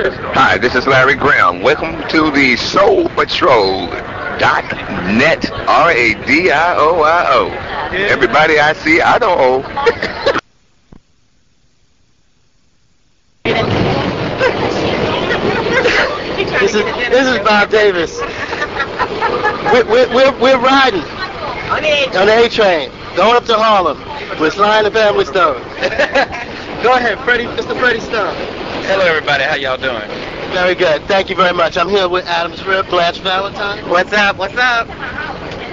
Hi, this is Larry Graham. Welcome to the Soul Patrol. .net, RADIOIO. Everybody I see, I don't owe. This is Bob Davis. We're riding on the A train, going up to Harlem with Sly and the Family Stone. Go ahead, Freddie, Mr. Freddie Stone. Hello, everybody. How y'all doing? Very good. Thank you very much. I'm here with Adam's Rib, Blanche Valentine. What's up? What's up?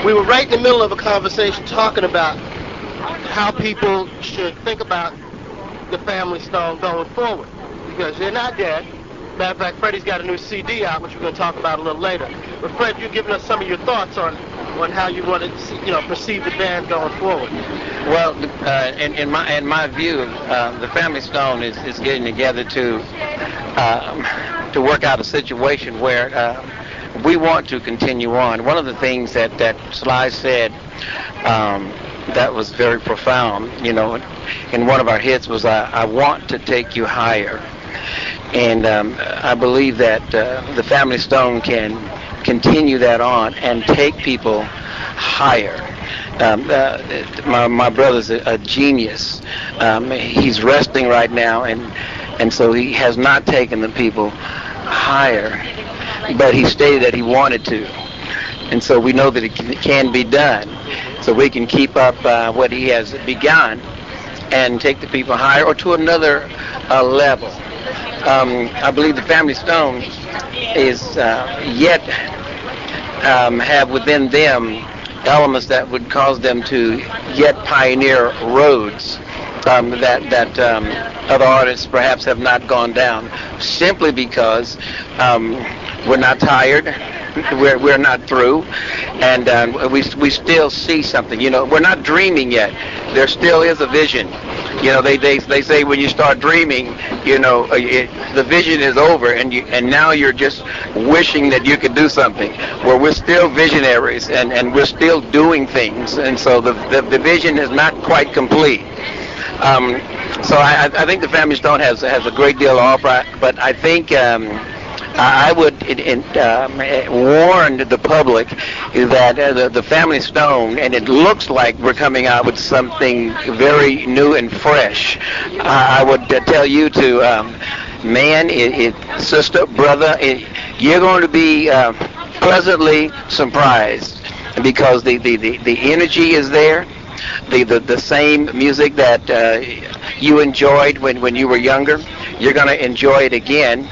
We were right in the middle of a conversation talking about how people should think about the Family Stone going forward, because they're not dead. Matter of fact, Freddie's got a new CD out, which we're going to talk about a little later. But Fred, you're giving us some of your thoughts on how you want to see, perceive the band going forward. Well, in my view, the Family Stone is getting together to work out a situation where we want to continue on. One of the things that Sly said that was very profound, in one of our hits was, I want to take you higher. And I believe that the Family Stone can continue that on and take people higher. My brother's a genius. He's resting right now, and so he has not taken the people higher, but he stated that he wanted to. And so we know that it can be done. So we can keep up what he has begun and take the people higher or to another level. I believe the Family Stone is yet have within them elements that would cause them to yet pioneer roads that other artists perhaps have not gone down, simply because we're not tired, we're not through, and we still see something. We're not dreaming yet. There still is a vision. They say when you start dreaming, the vision is over, and now you're just wishing that you could do something. Where we're still visionaries, and we're still doing things, and so the vision is not quite complete. So I think the Family Stone has a great deal to offer, but I think I would warn the public that the Family Stone, and it looks like we're coming out with something very new and fresh. I would tell you to, sister, brother, you're going to be pleasantly surprised, because the energy is there. The same music that you enjoyed when you were younger, you're going to enjoy it again.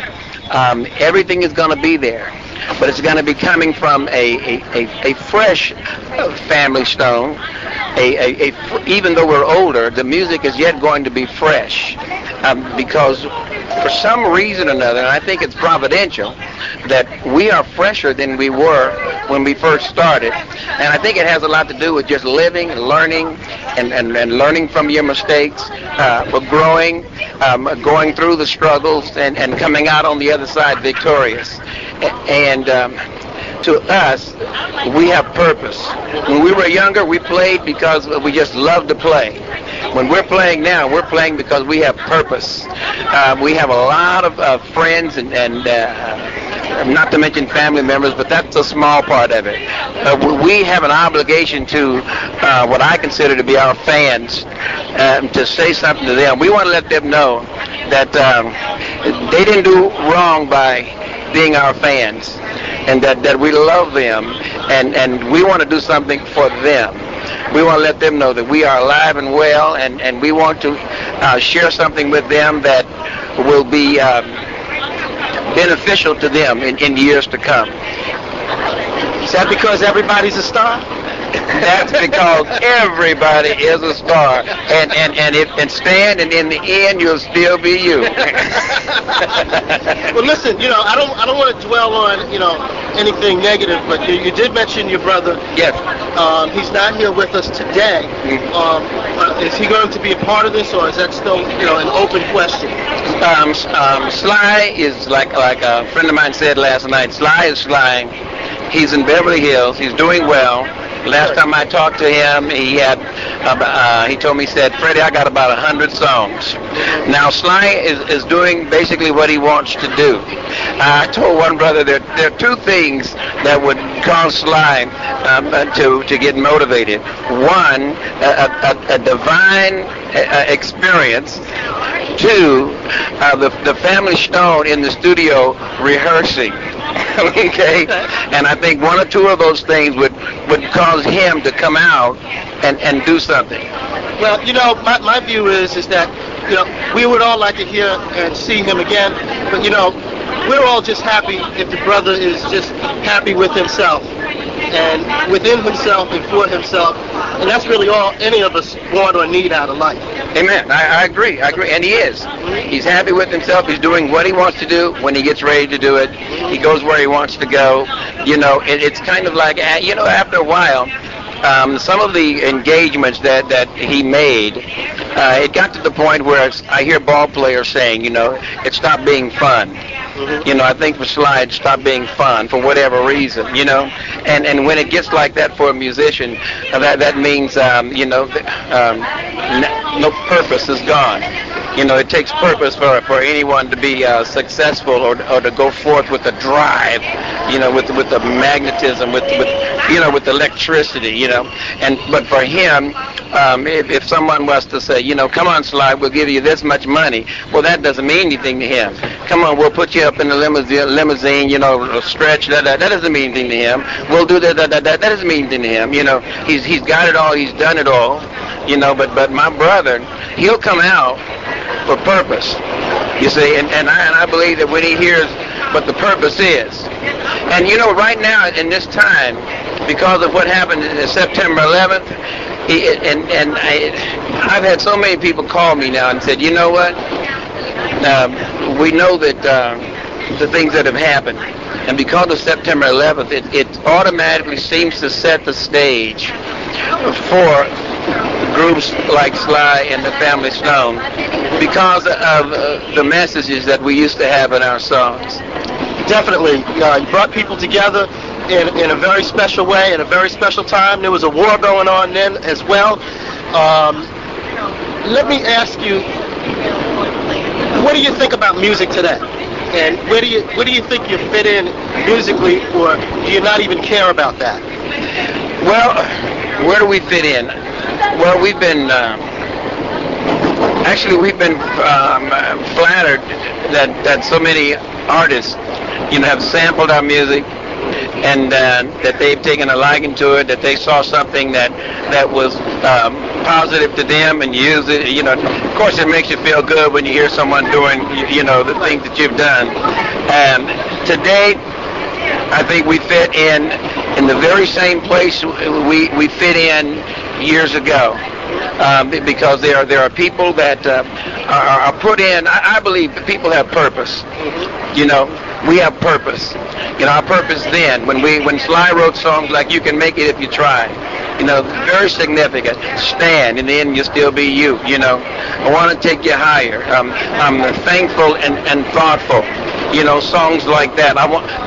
Everything is going to be there, but it's going to be coming from a fresh Family Stone. Even though we're older, the music is yet going to be fresh, because for some reason or another, and I think it's providential, that we are fresher than we were when we first started. And I think it has a lot to do with just living and learning, and learning from your mistakes, but growing, going through the struggles, and coming out on the other side victorious. And to us, we have purpose. When we were younger, we played because we just loved to play. When we're playing now, we're playing because we have purpose. We have a lot of friends and not to mention family members, but that's a small part of it. We have an obligation to what I consider to be our fans, to say something to them. We want to let them know that they didn't do wrong by being our fans, and that we love them, and we want to do something for them. We want to let them know that we are alive and well, and we want to share something with them that will be beneficial to them in years to come. Is that because everybody's a star? That's because everybody is a star, and Stan, and in the end you'll still be you. Well, listen, I don't want to dwell on anything negative, but you did mention your brother. Yes. He's not here with us today. Is he going to be a part of this, or is that still an open question? Sly is like a friend of mine said last night. Sly is Sly. He's in Beverly Hills. He's doing well. Last time I talked to him, he told me, he said, Freddie, I got about 100 songs. Now, Sly is doing basically what he wants to do. I told one brother there are two things that would cause Sly to get motivated. One, a divine experience. Two, the family stone in the studio rehearsing. Okay, and I think one or two of those things would cause him to come out and do something. Well, my view is that, we would all like to hear and see him again, but, we're all just happy if the brother is just happy with himself and within himself and for himself, and that's really all any of us want or need out of life. Amen. I agree, and he is. He's happy with himself. He's doing what he wants to do when he gets ready to do it. He goes where he wants to go. It's kind of like, after a while, some of the engagements that he made, it got to the point where I hear ball players saying, it stopped being fun. I think for Sly it stopped being fun for whatever reason, and when it gets like that for a musician, that means, no purpose is gone. It takes purpose for anyone to be successful or to go forth with the drive, with the magnetism, with electricity, but for him, if someone was to say, come on, Sly, we'll give you this much money, well, that doesn't mean anything to him. Come on, we'll put you up in the limousine, stretch, that doesn't mean anything to him. We'll do that doesn't mean anything to him. He's got it all, he's done it all, but my brother, he'll come out for purpose, you see, and I believe that when he hears what the purpose is, and right now in this time, because of what happened in September 11th, I've had so many people call me now and said, you know what, we know that the things that have happened, and because of September 11th, it automatically seems to set the stage for groups like Sly and the Family Stone because of the messages that we used to have in our songs. Definitely. You brought people together in a very special way, at a very special time. There was a war going on then as well. Let me ask you, what do you think about music today? And where do you think you fit in musically, or do you not even care about that? Well, where do we fit in? Well, we've been flattered that so many artists, have sampled our music, and that they've taken a liking to it, that they saw something that was positive to them and used it. Of course, it makes you feel good when you hear someone doing, the things that you've done. And today, I think we fit in the very same place we fit in years ago, because there are people that are put in. I believe that people have purpose. We have purpose. Our purpose then, when Sly wrote songs like "You Can Make It If You Try," very significant. Stand, in the end, you'll still be you. I want to take you higher. I'm thankful and thoughtful. Songs like that.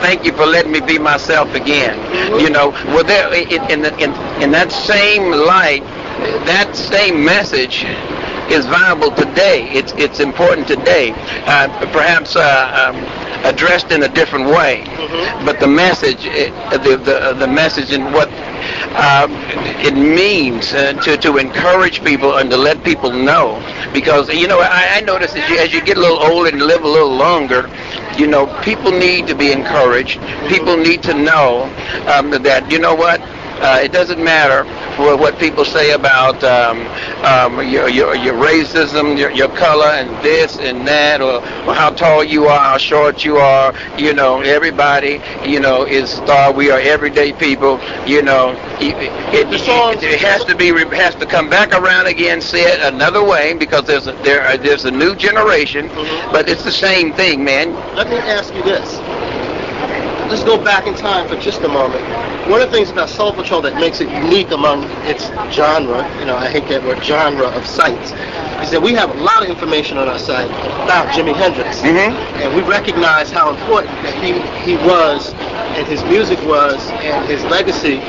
Thank you for letting me be myself again. Well, there in that same light, that same message is viable today. It's important today. Perhaps addressed in a different way, but the message, the message and what it means to encourage people and to let people know, because I notice as you get a little older and live a little longer, people need to be encouraged. People need to know that it doesn't matter what people say about your racism, your color, and this and that, or how tall you are, how short you are. Everybody, is thought we are everyday people. It has to come back around again, say it another way, because there's a new generation, but it's the same thing, man. Let me ask you this. Let's go back in time for just a moment. One of the things about Soul Patrol that makes it unique among its genre, I hate that word, genre of sights, is that we have a lot of information on our site about Jimi Hendrix, and we recognize how important that he was, and his music was, and his legacy.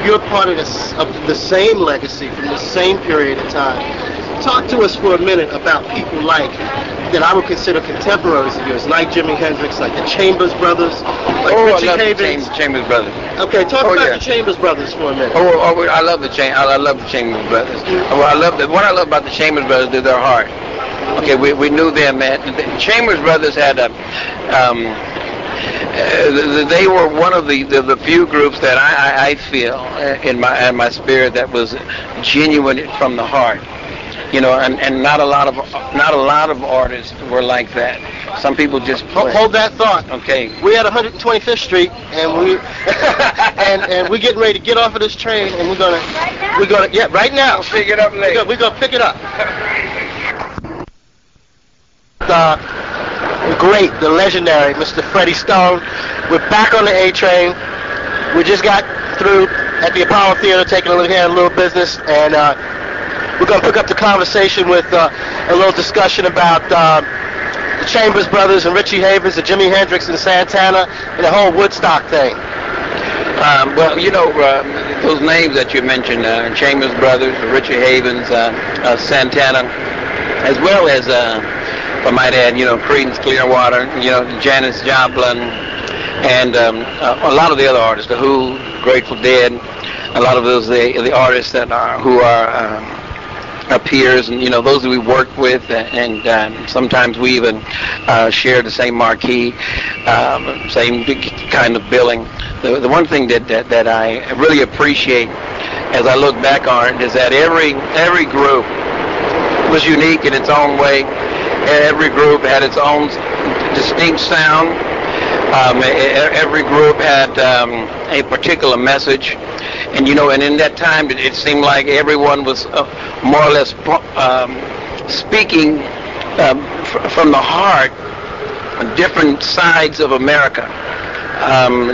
You're part of the same legacy from the same period of time. Talk to us for a minute about people like that I would consider contemporaries of yours, like Jimi Hendrix, like the Chambers Brothers, like Richie Havens. Chambers Brothers. Okay, talk about the Chambers Brothers for a minute. I love the Chambers Brothers. What I love about the Chambers Brothers is their heart. Okay, we knew them, man. The Chambers Brothers had they were one of the few groups that I feel in my spirit that was genuine from the heart. You know, and not a lot of artists were like that. Some people just play. Hold that thought. Okay. We at 125th Street, and we're getting ready to get off of this train, and we're gonna right now. We'll pick it up later. We're gonna pick it up. The great, the legendary Mr. Freddie Stone. We're back on the A train. We just got through at the Apollo Theater taking a little business, and we're going to pick up the conversation with a little discussion about the Chambers Brothers and Richie Havens, the Jimi Hendrix and Santana, and the whole Woodstock thing. Well, you know, those names that you mentioned, Chambers Brothers, Richie Havens, Santana, as well as, if I might add, you know, Creedence Clearwater, you know, Janis Joplin, and a lot of the other artists, the Who, Grateful Dead, a lot of those the artists that who are our peers, and you know, those that we work with, and sometimes we even share the same marquee, same kind of billing. The one thing that I really appreciate as I look back on it is that every group was unique in its own way. Every group had its own distinct sound. Every group had a particular message, and you know, and in that time, it seemed like everyone was more or less speaking from the heart on different sides of America.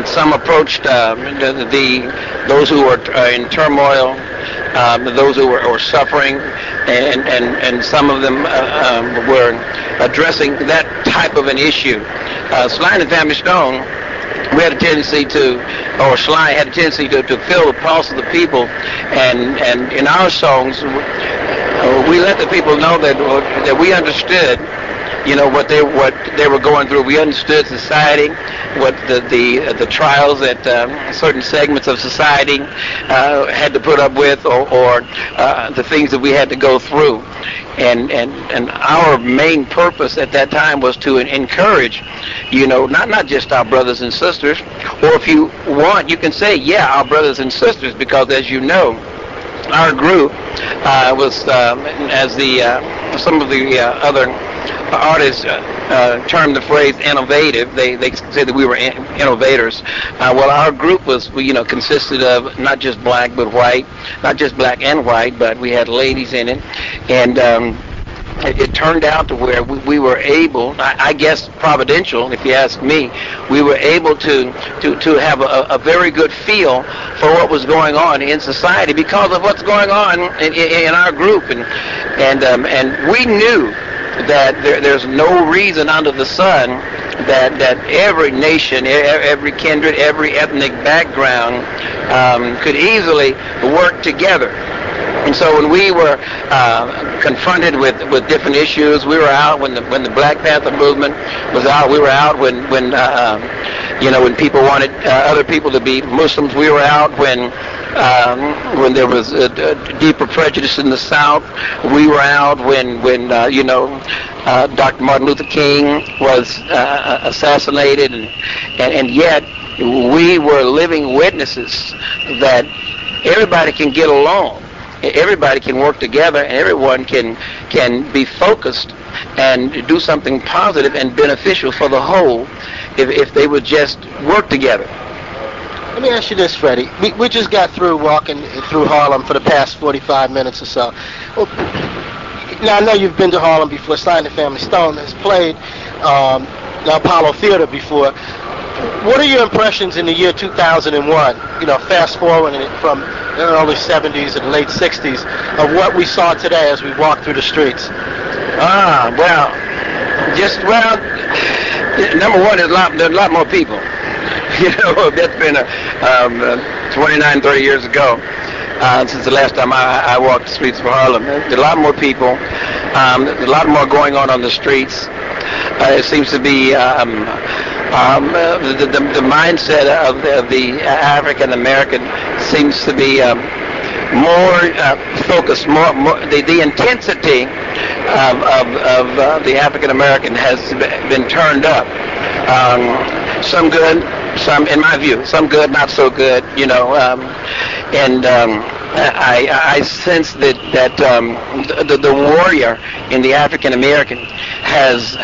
Some approached those who were in turmoil, those who were suffering, and some of them were addressing that type of an issue. Sly and the Family Stone, we had a tendency Sly had a tendency to feel the pulse of the people, and in our songs, we let the people know that we understood, you know, what they were going through. We understood society, what the trials that certain segments of society had to put up with, or the things that we had to go through. And our main purpose at that time was to encourage, you know, not just our brothers and sisters, or if you want, you can say, yeah, our brothers and sisters, because as you know, our group was, as some of the other artists termed the phrase innovative. They said that we were innovators. Well, our group was, you know, consisted of not just black but white, not just black and white, but we had ladies in it, and it turned out to where we were able, I guess providential, if you ask me, we were able to have a very good feel for what was going on in society because of what's going on in our group, and we knew that there's no reason under the sun that every nation, every kindred, every ethnic background could easily work together. And so when we were confronted with different issues, we were out when the Black Panther movement was out. We were out when you know, when people wanted other people to be Muslims. We were out when there was deeper prejudice in the South. We were out when you know, Dr. Martin Luther King was assassinated, and yet we were living witnesses that everybody can get along. Everybody can work together, and everyone can be focused and do something positive and beneficial for the whole if they would just work together. Let me ask you this, Freddie. We just got through walking through Harlem for the past 45 minutes or so. Well, now, I know you've been to Harlem before. Sly and the Family Stone has played the Apollo Theater before. What are your impressions in the year 2001? You know, fast forwarding it from the early 70s and late 60s of what we saw today as we walk through the streets. Number one, there's a lot more people. You know, that's been 29, 30 years ago since the last time I walked the streets of Harlem. There's a lot more people. There's a lot more going on the streets. It seems to be the mindset of the African American seems to be more focused, more the intensity of the African American has been turned up. Some good, some, in my view, some good, not so good. You know, I sense that the warrior in the African American has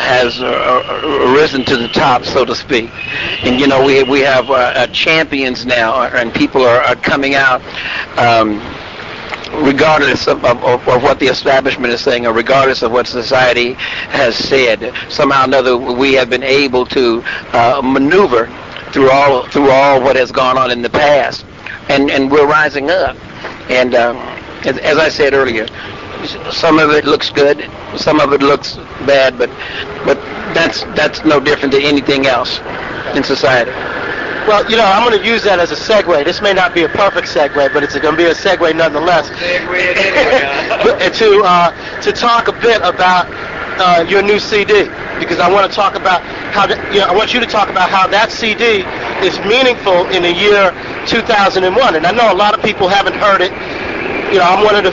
risen to the top, so to speak. And you know, we have champions now, and people are coming out. Regardless of what the establishment is saying, or regardless of what society has said, somehow or another we have been able to maneuver through all what has gone on in the past, and we're rising up. And as I said earlier, some of it looks good, some of it looks bad, but that's no different than anything else in society. Well, you know, I'm going to use that as a segue. This may not be a perfect segue, but it's going to be a segue nonetheless. To talk a bit about your new CD, because I want to talk about how I want you to talk about how that CD is meaningful in the year 2001. And I know a lot of people haven't heard it. You know, I'm one of the,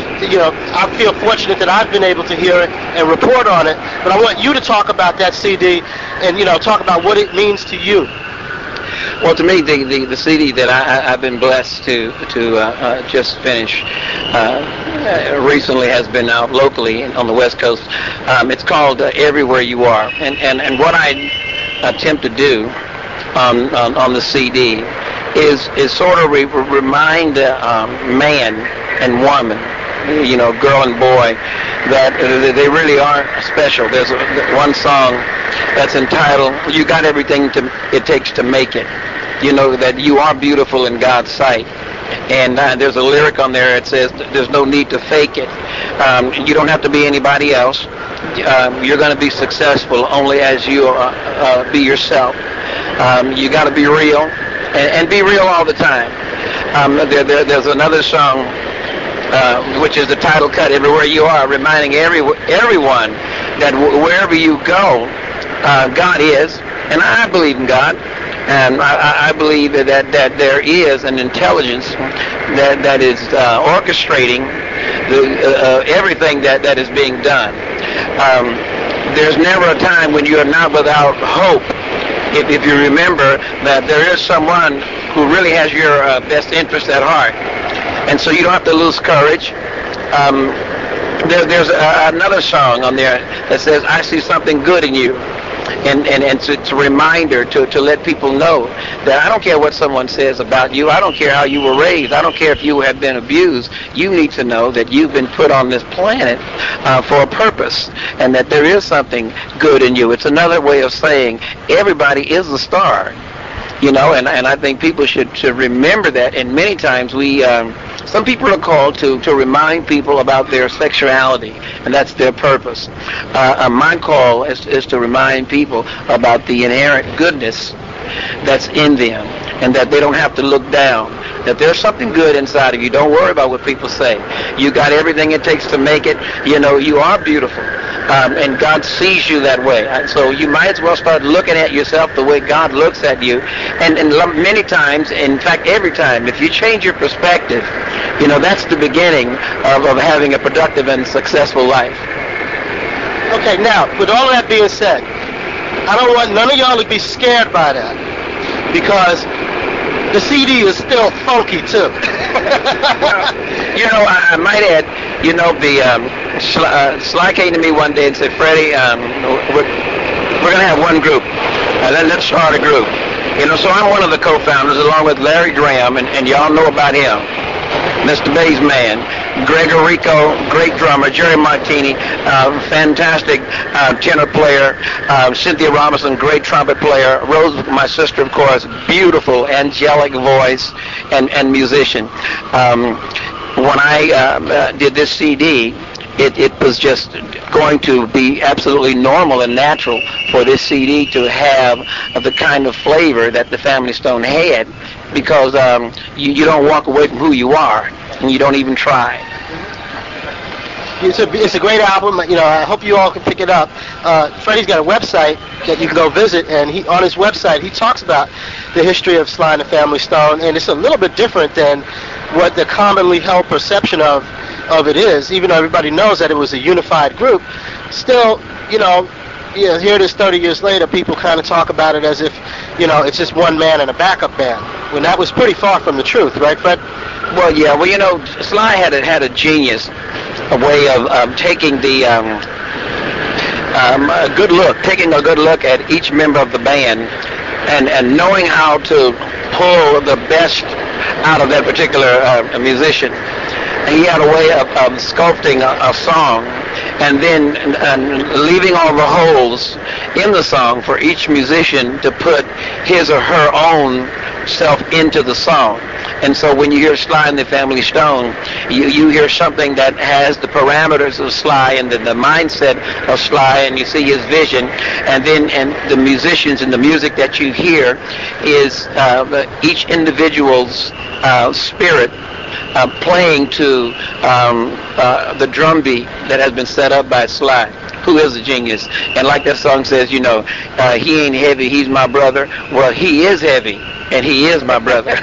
I feel fortunate that I've been able to hear it and report on it. But I want you to talk about that CD and, talk about what it means to you. Well, to me, the CD that I've been blessed to just finish recently has been out locally on the West Coast. It's called Everywhere You Are, and what I attempt to do on the CD is sort of remind man and woman, girl and boy, that they really are special. There's one song that's entitled "You Got Everything It Takes to Make It." You know that you are beautiful in God's sight. And there's a lyric on there that says there's no need to fake it. You don't have to be anybody else. You're going to be successful only as you be yourself. You got to be real and be real all the time. There's another song which is the title cut, "Everywhere You Are," reminding everyone that wherever you go, God is, and I believe in God. And I believe that there is an intelligence that is orchestrating everything that is being done. There's never a time when you are not without hope. If you remember that there is someone who really has your best interest at heart. And so you don't have to lose courage. There's another song on there that says, "I see something good in you." And it's a reminder to let people know that I don't care what someone says about you. I don't care how you were raised. I don't care if you have been abused. You need to know that you've been put on this planet for a purpose, and that there is something good in you. It's another way of saying everybody is a star, and I think people should remember that. And many times some people are called to remind people about their sexuality, and that's their purpose. My call is to remind people about the inherent goodness that's in them, and that they don't have to look down, that there's something good inside of you. Don't worry about what people say. You got everything it takes to make it. You are beautiful, and God sees you that way. So you might as well start looking at yourself the way God looks at you. And many times, in fact every time, if you change your perspective, that's the beginning of having a productive and successful life. Okay, now, with all that being said, I don't want none of y'all to be scared by that, because the CD is still funky too. I might add, Sly came to me one day and said, "Freddie, we're going to have one group. Let's start a group." So I'm one of the co-founders along with Larry Graham, and y'all know about him, Mr. Bay's man. Gregorico, great drummer. Jerry Martini, fantastic tenor player. Cynthia Robinson, great trumpet player. Rose, my sister, of course, beautiful, angelic voice and musician. When I did this CD, it was just going to be absolutely normal and natural for this CD to have the kind of flavor that the Family Stone had, because you don't walk away from who you are, and you don't even try. It's a great album. You know, I hope you all can pick it up. Freddie's got a website that you can go visit, and on his website he talks about the history of Sly and the Family Stone, and it's a little bit different than what the commonly held perception of it is. Even though everybody knows that it was a unified group, still, here it is 30 years later, people kind of talk about it as if, it's just one man and a backup band, when that was pretty far from the truth, right, Fred? Well, yeah. Well, Sly had a genius, a way of taking the taking a good look at each member of the band, and knowing how to pull the best out of that particular musician. He had a way of sculpting a song, and then leaving all the holes in the song for each musician to put his or her own self into the song. And so when you hear Sly and the Family Stone, you hear something that has the parameters of Sly and the mindset of Sly, and you see his vision, and the musicians and the music that you hear is each individual's spirit playing to the drum beat that has been set up by Sly, who is a genius. And like that song says, he ain't heavy, he's my brother. Well, he is heavy, and he is my brother.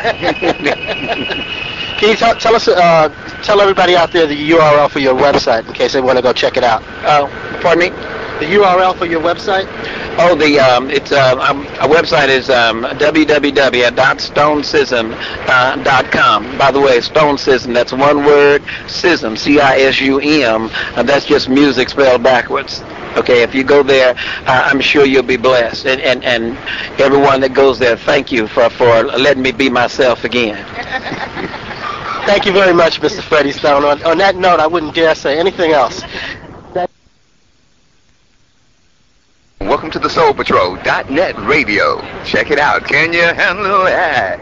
Can you tell everybody out there the URL for your website in case they want to go check it out? Pardon me? The URL for your website? Oh, our website is www.stonecism.com. By the way, Stonecism, that's one word, Cism, C-I-S-U-M, that's just music spelled backwards. Okay, if you go there, I'm sure you'll be blessed. And everyone that goes there, thank you for letting me be myself again. Thank you very much, Mr. Freddie Stone. On that note, I wouldn't dare say anything else. Welcome to the SoulPatrol.net radio. Check it out. Can you handle that?